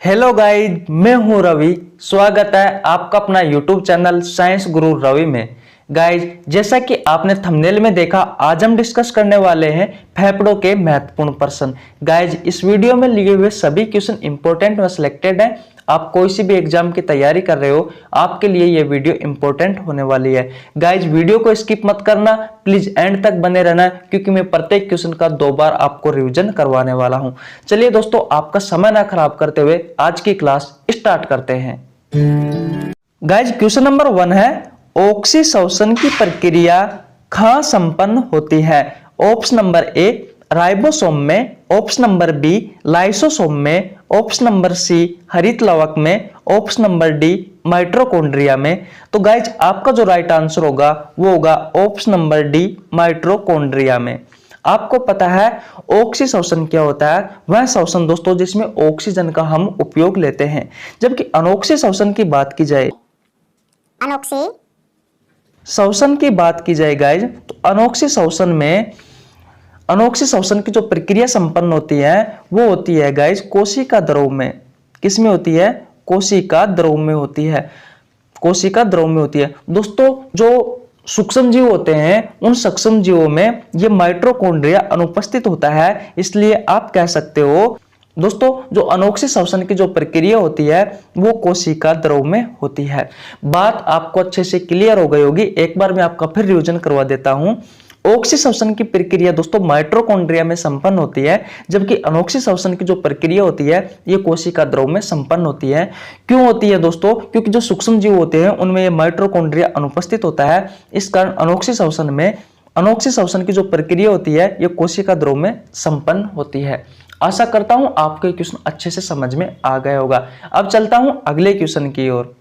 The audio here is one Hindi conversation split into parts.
हेलो गाइस, मैं हूं रवि। स्वागत है आपका अपना यूट्यूब चैनल साइंस गुरु रवि में। गाइस, जैसा कि आपने थंबनेल में देखा, आज हम डिस्कस करने वाले हैं फेफड़ों के महत्वपूर्ण प्रश्न। गाइस, इस वीडियो में लिए हुए सभी क्वेश्चन इंपॉर्टेंट व सिलेक्टेड हैं। आप कोई सी भी एग्जाम की तैयारी कर रहे हो, आपके लिए यह वीडियो इंपॉर्टेंट होने वाली है। गाइज, वीडियो को स्किप मत करना, प्लीज एंड तक बने रहना, क्योंकि मैं प्रत्येक क्वेश्चन का 2 बार आपको रिवीजन करवाने वाला हूं। चलिए दोस्तों, आपका समय ना खराब करते हुए आज की क्लास स्टार्ट करते हैं। गाइज, क्वेश्चन नंबर 1 है, ऑक्सीशोषण की प्रक्रिया कहां संपन्न होती है? ऑप्शन नंबर ए राइबोसोम में, ऑप्शन नंबर बी लाइसोसोम में, ऑप्शन नंबर सी हरित लवक में, ऑप्शन नंबर डी माइटोकॉन्ड्रिया में। तो गाइज, आपका जो राइट आंसर होगा वो होगा ऑप्शन नंबर डी माइटोकॉन्ड्रिया में। आपको पता है ऑक्सीशोषण क्या होता है? वह शोषण दोस्तों जिसमें ऑक्सीजन का हम उपयोग लेते हैं। जबकि अनोक्सीशोषण की बात की जाए, शोषण की बात की जाए गाइज, तो अनोक्सीशोषण की जो प्रक्रिया संपन्न होती है वो होती है गाइज कोशिका द्रव में। किसमें होती है? कोशिका द्रव में होती है। कोशिका द्रव में होती है। दोस्तों, जो सूक्ष्म जीव होते हैं उन सूक्ष्म जीवों में ये माइटोकॉन्ड्रिया अनुपस्थित होता है। इसलिए आप कह सकते हो दोस्तों, जो अनोक्सीशोषण की जो प्रक्रिया होती है वो कोशिका द्रव में होती है। बात आपको अच्छे से क्लियर हो गई होगी। एक बार मैं आपका फिर रिवीजन करवा देता हूं। ऑक्सीशोषण की प्रक्रिया दोस्तों माइटोकॉन्ड्रिया में संपन्न होती है, जबकि अनोक्सीशोषण की जो प्रक्रिया होती है ये कोशिका द्रव में संपन्न होती है। क्यों होती है दोस्तों? क्योंकि जो सूक्ष्म जीव होते हैं उनमें ये माइटोकॉन्ड्रिया अनुपस्थित होता है। इस कारण अनोक्सीशोषण की जो प्रक्रिया होती है ये कोशिका द्रव में संपन्न होती है। आशा करता हूं आपको क्वेश्चन अच्छे से समझ में आ गया होगा। अब चलता हूं अगले क्वेश्चन की ओर।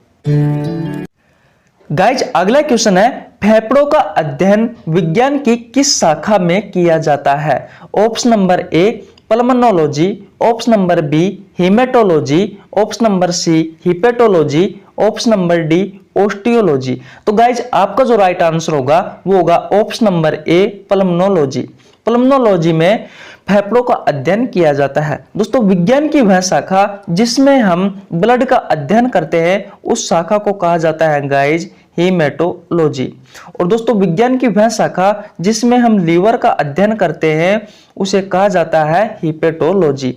गाइज, अगला क्वेश्चन है, फेफड़ों का अध्ययन विज्ञान की किस शाखा में किया जाता है? Option number A pulmonology, option number B hematology, option number C hepatology, option number D osteology. तो गाइज, आपका जो राइट आंसर होगा वो होगा option number A pulmonology. Pulmonology में फेफड़ों का अध्ययन किया जाता है। दोस्तों, विज्ञान की वह शाखा जिसमें हम ब्लड का अध्ययन करते हैं उस शाखा को कहा जाता है गाइज हेमेटोलॉजी। और दोस्तों, विज्ञान की वह शाखा जिसमें हम लीवर का अध्ययन करते हैं उसे कहा जाता है हिपेटोलॉजी।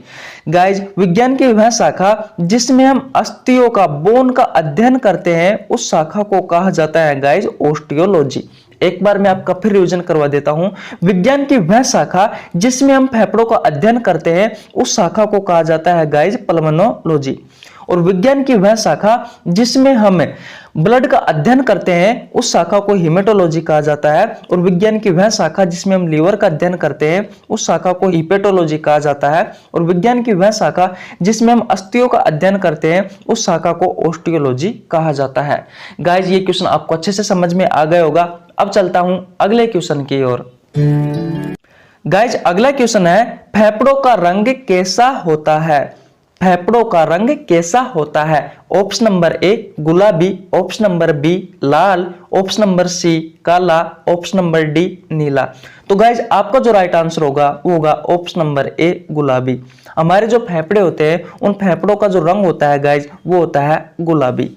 गाइज, विज्ञान की वह शाखा जिसमें हम अस्थियों का, बोन का अध्ययन करते हैं उस शाखा को कहा जाता है गाइज ऑस्टियोलॉजी। एक बार मैं आपका फिर रिवीजन करवा देता हूं। विज्ञान की वह शाखा जिसमें हम फेफड़ों का अध्ययन करते हैं उस शाखा को कहा जाता है गाइज पल्मोनोलॉजी। और विज्ञान की वह शाखा जिसमें हम ब्लड का अध्ययन करते हैं उस शाखा को हेमेटोलॉजी कहा जाता है। और विज्ञान की वह शाखा जिसमें हम लीवर का अध्ययन करते हैं उस शाखा को हिपेटोलॉजी कहा जाता है। और विज्ञान की वह शाखा जिसमें हम अस्थियों का अध्ययन करते हैं उस शाखा को ऑस्टियोलॉजी कहा जाता है। गाइज, ये क्वेश्चन आपको अच्छे से समझ में आ गया होगा। अब चलता हूं अगले क्वेश्चन की ओर। गाइज, अगला क्वेश्चन है, फेफड़ों का रंग कैसा होता है? फेफड़ों का रंग कैसा होता है? ऑप्शन नंबर ए गुलाबी, ऑप्शन नंबर बी लाल, ऑप्शन नंबर सी काला, ऑप्शन नंबर डी नीला। तो गाइज, आपका जो राइट आंसर होगा वो होगा ऑप्शन नंबर ए गुलाबी। हमारे जो फेफड़े होते हैं उन फेफड़ों का जो रंग होता है गाइज वो होता है गुलाबी।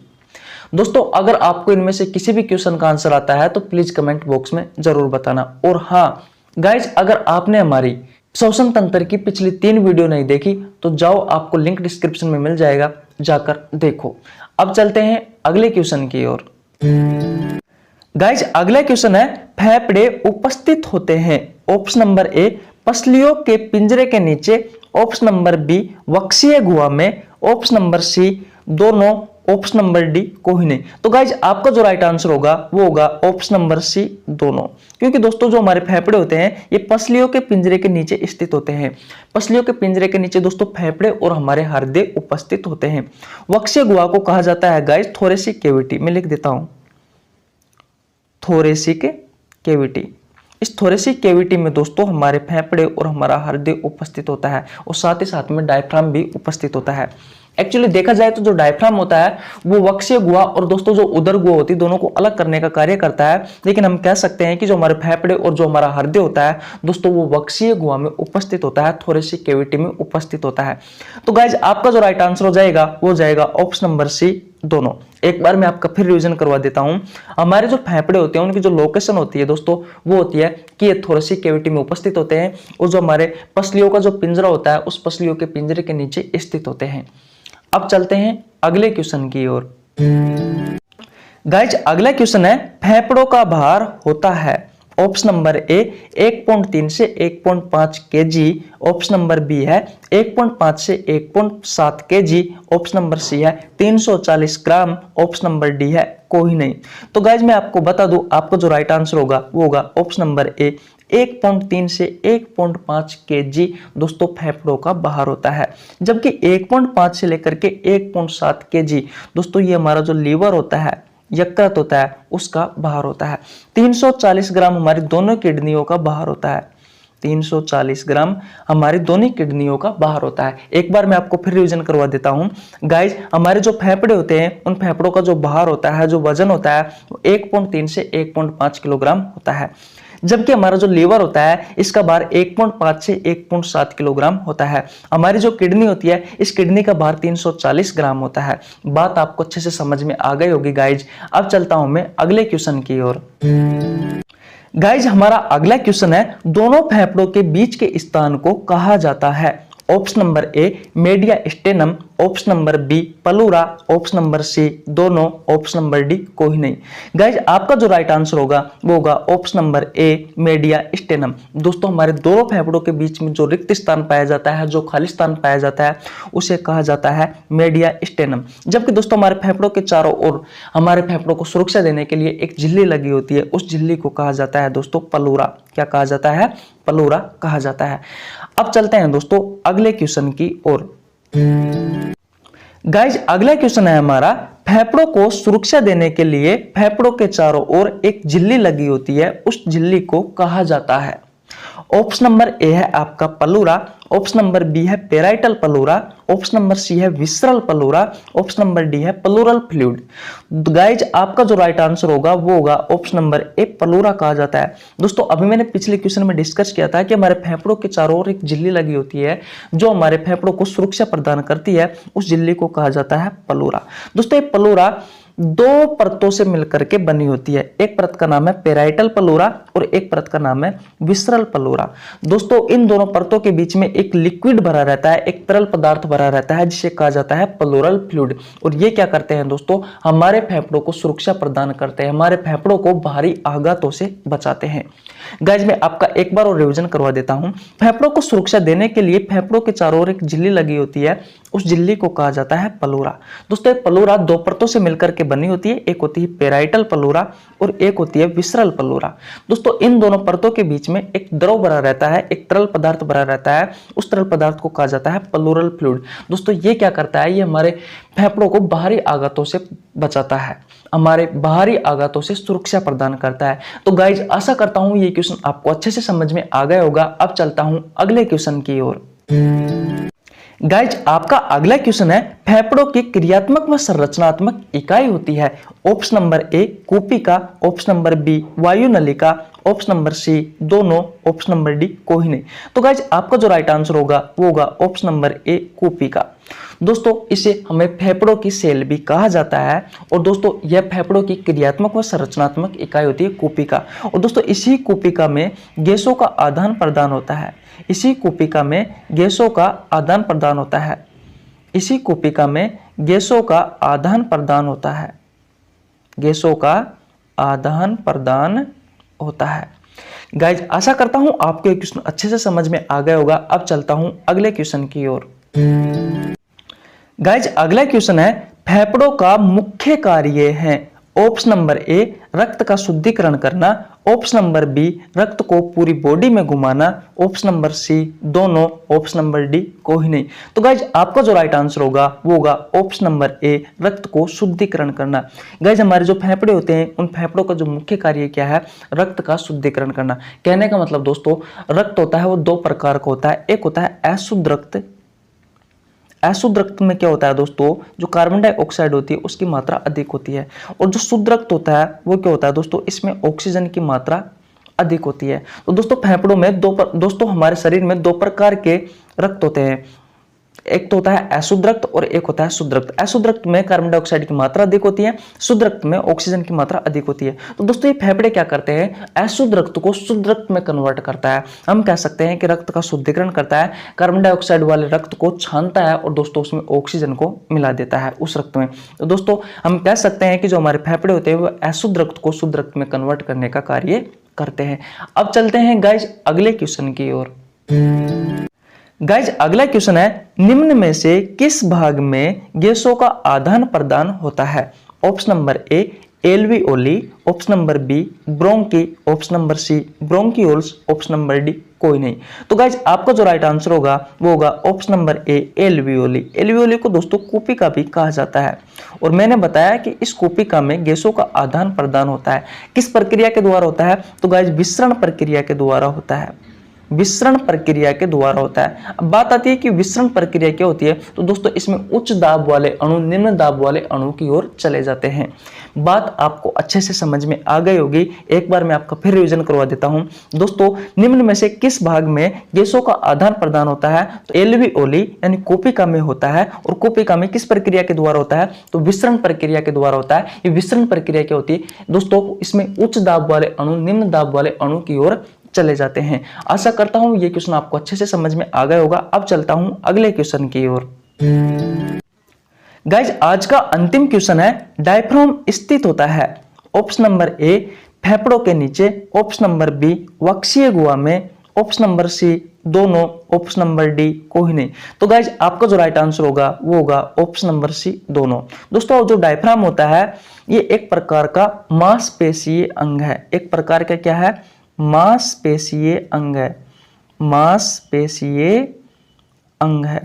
दोस्तों, अगर आपको इनमें से किसी भी क्वेश्चन का आंसर आता है तो प्लीज कमेंट बॉक्स में जरूर बताना। और हाँ गाइज, अगर आपने हमारी श्वसन तंत्र की पिछली 3 वीडियो नहीं देखी तो जाओ, आपको लिंक डिस्क्रिप्शन में मिल जाएगा, जाकर देखो। अब चलते हैं अगले क्वेश्चन की ओर। गाइज, अगला क्वेश्चन है, फेफड़े उपस्थित होते हैं ऑप्शन नंबर ए पसलियों के पिंजरे के नीचे, ऑप्शन नंबर बी वक्षीय गुहा में, ऑप्शन नंबर सी दोनों, ऑप्शन नंबर डी कोई नहीं। तो गाइज, आपका जो राइट आंसर होगा वो होगा ऑप्शन नंबर सी दोनों। क्योंकि दोस्तों, जो हमारे फेफड़े होते हैं ये पसलियों के पिंजरे के नीचे स्थित होते हैं। पसलियों के पिंजरे के नीचे दोस्तों फेफड़े और हमारे हृदय उपस्थित होते हैं। वक्षीय गुहा को कहा जाता है गाइज थोरेसिक कैविटी। मैं लिख देता हूं, थोरेसिक कैविटी। इस थोरेसिक कैविटी में दोस्तों हमारे फेफड़े और हमारा हृदय उपस्थित होता है और साथ ही साथ में डायफ्राम भी उपस्थित होता है। एक्चुअली देखा जाए तो जो डायफ्राम होता है वो वक्षीय गुहा और दोस्तों जो उदर गुहा होती है दोनों को अलग करने का कार्य करता है, लेकिन हम कह सकते हैं कि जो हमारे फेफड़े और जो हमारा हृदय होता है दोस्तों वो वक्षीय गुहा में उपस्थित होता है, थोरेसिक कैविटी में उपस्थित होता है। तो गाइज आपका जो राइट आंसर हो जाएगा वो जाएगा ऑप्शन नंबर सी दोनों। एक बार मैं आपका फिर रिवीजन करवा देता हूं। हमारे जो फेफड़े होते हैं उनकी जो लोकेशन होती है दोस्तों वो होती है कि ये थोरेसिक कैविटी में उपस्थित होते हैं और जो हमारे पसलियों का जो पिंजरा होता है उस पसलियों के पिंजरे के नीचे स्थित होते हैं। अब चलते हैं अगले क्वेश्चन की ओर। गाइज अगला क्वेश्चन है फेफड़ों का भार होता है ऑप्शन नंबर ए 1.3 से 1.5 केजी, ऑप्शन नंबर बी है 1.5 से 1.7 केजी, ऑप्शन नंबर सी है 340 ग्राम, ऑप्शन नंबर डी है कोई नहीं। तो गाइज मैं आपको बता दूं आपका जो राइट आंसर होगा वो होगा ऑप्शन नंबर ए 1.3 से 1.5 केजी दोस्तों फेफड़ों का भार होता है, जबकि 1.5 से लेकर के 1.7 केजी दोस्तों ये हमारा जो लीवर होता है यकृत होता है उसका भार होता है। 340 ग्राम हमारी दोनों किडनियों का भार होता है, 340 ग्राम हमारी दोनों किडनियों का भार होता है। एक बार मैं आपको फिर रिवीजन करवा देता हूं। गाइज हमारे जो फेफड़े होते हैं उन फेफड़ों का जो भार होता है, जो वजन होता है वो 1.3 से 1.5 किलोग्राम होता है, जबकि हमारा जो लीवर होता है इसका भार 1.5 से 1.7 किलोग्राम होता है। हमारी जो किडनी होती है इस किडनी का भार 340 ग्राम होता है। बात आपको अच्छे से समझ में आ गई होगी गाइज। अब चलता हूं मैं अगले क्वेश्चन की ओर। गाइज हमारा अगला क्वेश्चन है दोनों फेफड़ों के बीच के स्थान को कहा जाता है। Option number A mediastinum, option number B pleura, option number C दोनों, ऑप्शन नंबर डी कोई नहीं। गाइज आपका जो राइट आंसर होगा वो होगा option number A media stannum. दोस्तों हमारे दोनों फेफड़ों के बीच में जो रिक्त स्थान पाया जाता है, जो खाली स्थान पाया जाता है उसे कहा जाता है मीडिया स्टेनम। जबकि दोस्तों हमारे फेफड़ों के चारों ओर हमारे फेफड़ों को सुरक्षा देने के लिए एक झिल्ली लगी होती है, उस झिल्ली को कहा जाता है दोस्तों पलूरा। क्या कहा जाता है? पलूरा कहा जाता है। अब चलते हैं दोस्तों अगले क्वेश्चन की ओर। गाइज अगला क्वेश्चन है हमारा फेफड़ों को सुरक्षा देने के लिए फेफड़ों के चारों ओर एक झिल्ली लगी होती है, उस झिल्ली को कहा जाता है। ऑप्शन नंबर ए है आपका पलूरा, ऑप्शन नंबर बी है पेराइटल पलूरा, ऑप्शन नंबर सी है विसरल पलूरा, ऑप्शन नंबर डी है प्लूरल फ्लूइड। गाइज आपका जो राइट आंसर होगा वो होगा ऑप्शन नंबर ए पलूरा कहा जाता है। दोस्तों अभी मैंने पिछले क्वेश्चन में डिस्कस किया था कि हमारे फेफड़ों के चारों ओर एक झिल्ली लगी होती है जो हमारे फेफड़ों को सुरक्षा प्रदान करती है, उस झिल्ली को कहा जाता है पलूरा। दोस्तों ये पलूरा दो परतों से मिलकर के बनी होती है, एक परत का नाम है पेराइटल पलूरा और एक परत का नाम है विसरल पलूरा। दोस्तों इन दोनों परतों के बीच में एक लिक्विड भरा रहता है, एक तरल पदार्थ भरा रहता है जिसे कहा जाता है प्लूरल फ्लूइड। और ये क्या करते हैं दोस्तों? हमारे फेफड़ों को सुरक्षा प्रदान करते हैं, हमारे फेफड़ों को बाहरी आघातों से बचाते हैं। गाइज मैं आपका एक बार और रिवीजन करवा देता हूं। फेफड़ों को सुरक्षा देने के लिए फेफड़ों के चारों ओर एक झिल्ली लगी होती है, उस झिल्ली को कहा जाता है पलूरा। दोस्तों पलूरा दो परतों से मिलकर के बनी होती है, एक होती है पेराइटल पलूरा और एक होती है विसरल पलूरा। दोस्तों इन दोनों परतों के बीच में एक द्रव भरा रहता है, एक तरल पदार्थ भरा रहता है, उस तरल पदार्थ को कहा जाता है प्लूरल फ्लूइड। दोस्तों ये क्या करता है? ये हमारे फेफड़ों को बाहरी आघातों से बचाता है, हमारे बाहरी आघातों से सुरक्षा प्रदान करता है। तो गाइज आशा करता हूं ये क्वेश्चन आपको अच्छे से समझ में आ गया होगा। अब चलता हूं अगले क्वेश्चन की ओर। गाइज आपका अगला क्वेश्चन है फेफड़ों की क्रियात्मक व संरचनात्मक इकाई होती है। ऑप्शन नंबर ए कूपिका, ऑप्शन नंबर बी वायुनलिका, ऑप्शन नंबर सी दोनों, ऑप्शन नंबर डी कोई नहीं। तो गाइज आपका जो राइट आंसर होगा वो होगा ऑप्शन नंबर ए कूपिका। दोस्तों इसे हमें फेफड़ों की सेल भी कहा जाता है और दोस्तों यह फेफड़ों की क्रियात्मक व संरचनात्मक इकाई होती है कूपिका। और दोस्तों इसी कूपिका में गैसों का आदान प्रदान होता है, इसी कूपिका में गैसों का आदान प्रदान होता है, इसी कूपिका में गैसों का आदान प्रदान होता है, गैसों का आदान प्रदान होता है। गाइज आशा करता हूं आपको ये क्वेश्चन अच्छे से समझ में आ गया होगा। अब चलता हूं अगले क्वेश्चन की ओर। गाइज अगला क्वेश्चन है फेफड़ों का मुख्य कार्य है। ऑप्शन नंबर ए रक्त का शुद्धिकरण करना, ऑप्शन नंबर बी रक्त को पूरी बॉडी में घुमाना, ऑप्शन नंबर सी दोनों, ऑप्शन नंबर डी कोई नहीं। तो गाइज आपका जो राइट आंसर होगा वो होगा ऑप्शन नंबर ए रक्त को शुद्धिकरण करना। गाइज हमारे जो फेफड़े होते हैं उन फेफड़ों का जो मुख्य कार्य क्या है, रक्त का शुद्धिकरण करना। कहने का मतलब दोस्तों रक्त होता है वो दो प्रकार का होता है, एक होता है अशुद्ध रक्त। अशुद्ध रक्त में क्या होता है दोस्तों, जो कार्बन डाइऑक्साइड होती है उसकी मात्रा अधिक होती है, और जो शुद्ध रक्त होता है वो क्या होता है दोस्तों, इसमें ऑक्सीजन की मात्रा अधिक होती है। तो दोस्तों फेफड़ों में दोस्तों हमारे शरीर में दो प्रकार के रक्त होते हैं, एक तो होता है अशुद्ध रक्त और एक होता है शुद्ध रक्त। अशुद्ध रक्त में कार्बन डाइऑक्साइड की मात्रा अधिक होती है, शुद्ध रक्त में ऑक्सीजन की मात्रा अधिक होती है। तो दोस्तों ये फेफड़े क्या करते हैं, अशुद्ध रक्त को शुद्ध रक्त में कन्वर्ट करता है। हम कह सकते हैं कि रक्त का शुद्धिकरण करता है, कार्बन डाइऑक्साइड वाले रक्त को छानता है और दोस्तों उसमें ऑक्सीजन को मिला देता है उस रक्त में। तो दोस्तों हम कह सकते हैं कि जो हमारे फेफड़े होते हैं वो अशुद्ध रक्त को शुद्ध रक्त में कन्वर्ट करने का कार्य करते हैं। अब चलते हैं गाइज अगले क्वेश्चन की ओर। गाइज अगला क्वेश्चन है, निम्न में से किस भाग में गैसों का आदान प्रदान होता है? Option number A alveoli, option number B bronchi, option number C bronchioles, option number D कोई नहीं। तो गाइज आपका जो राइट आंसर होगा वो होगा option number A alveoli. Alveoli को दोस्तों कोपिका भी कहा जाता है, और मैंने बताया कि इस कोपिका में गैसों का आदान प्रदान होता है। किस प्रक्रिया के द्वारा होता है? तो गाइज विसरण प्रक्रिया के द्वारा होता है, विसरण प्रक्रिया के द्वारा होता है। अब बात आती है कि विसरण प्रक्रिया क्या होती है, तो दोस्तों इसमें उच्च दाब वाले अणु निम्न दाब वाले अणु की ओर चले जाते हैं। बात आपको अच्छे से समझ में आ गई होगी, एक बार मैं आपका फिर रिवीजन करवा देता हूं। दोस्तों निम्न में से किस भाग में गैसों का आदान प्रदान होता है? तो एल्वियोली यानी कोपिका में होता है, और कोपिका में किस प्रक्रिया के द्वारा होता है? तो विसरण प्रक्रिया के द्वारा होता है। ये विसरण प्रक्रिया क्या होती है दोस्तों, इसमें उच्च दाब वाले अणु निम्न दाब वाले अणु की ओर चले जाते हैं। आशा करता हूं ये क्वेश्चन आपको अच्छे से समझ में आ गया होगा। अब चलता हूं अगले क्वेश्चन की ओर। गाइज आज का अंतिम क्वेश्चन है, डायफ्राम स्थित होता है ऑप्शन नंबर ए फेफड़ों के नीचे, ऑप्शन नंबर बी वक्षीय गुहा में, ऑप्शन नंबर सी दोनों, ऑप्शन नंबर डी कोई नहीं। तो गाइज आपका जो राइट आंसर होगा वो होगा ऑप्शन नंबर सी दोनों। दोस्तों जो डायफ्राम होता है ये एक प्रकार का मांसपेशीय अंग है, एक प्रकार का क्या है, मांसपेशीय अंग है, मांसपेशीय अंग है।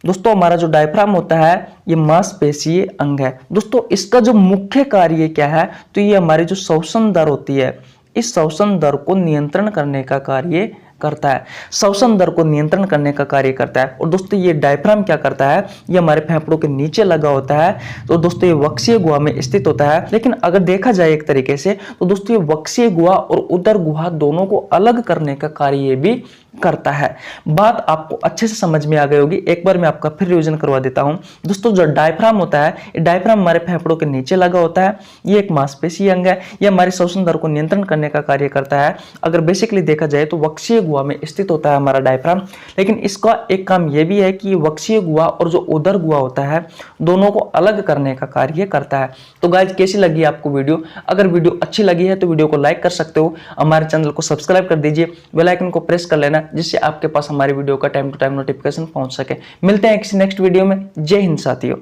दोस्तों हमारा जो डायफ्राम होता है ये मांसपेशीय अंग है। दोस्तों इसका जो मुख्य कार्य क्या है, तो ये हमारी जो श्वसन दर होती है, इस श्वसन दर को नियंत्रण करने का कार्य करता है, श्वसन दर को नियंत्रण करने का कार्य करता है। और दोस्तों ये डायफ्राम क्या करता है, ये हमारे फेफड़ों के नीचे लगा होता है। तो दोस्तों ये वक्षीय गुहा में स्थित होता है, लेकिन अगर देखा जाए एक तरीके से तो दोस्तों ये वक्षीय गुहा और उदर गुहा दोनों को अलग करने का कार्य भी करता है। बात आपको अच्छे से समझ में आ गई होगी, एक बार मैं आपका फिर रिवीजन करवा देता हूं। दोस्तों जो डायफ्राम होता है, ये डायफ्राम हमारे फेफड़ों के नीचे लगा होता है, ये एक मांसपेशीय अंग है, ये हमारी श्वसन दर को नियंत्रण करने का कार्य करता है। अगर बेसिकली देखा जाए तो वक्षीय गुहा में स्थित होता है हमारा डायफ्राम, लेकिन इसका एक काम यह भी है कि ये वक्षीय गुहा और जो उदर गुहा होता है दोनों को अलग करने का कार्य करता है। तो गाइस कैसी लगी आपको वीडियो? अगर वीडियो अच्छी लगी है तो वीडियो को लाइक कर सकते हो, हमारे चैनल को सब्सक्राइब कर दीजिए, बेल आइकन को प्रेस कर लेना जिससे आपके पास हमारी वीडियो का टाइम टू टाइम नोटिफिकेशन पहुंच सके। मिलते हैं किसी नेक्स्ट वीडियो में। जय हिंद साथियों।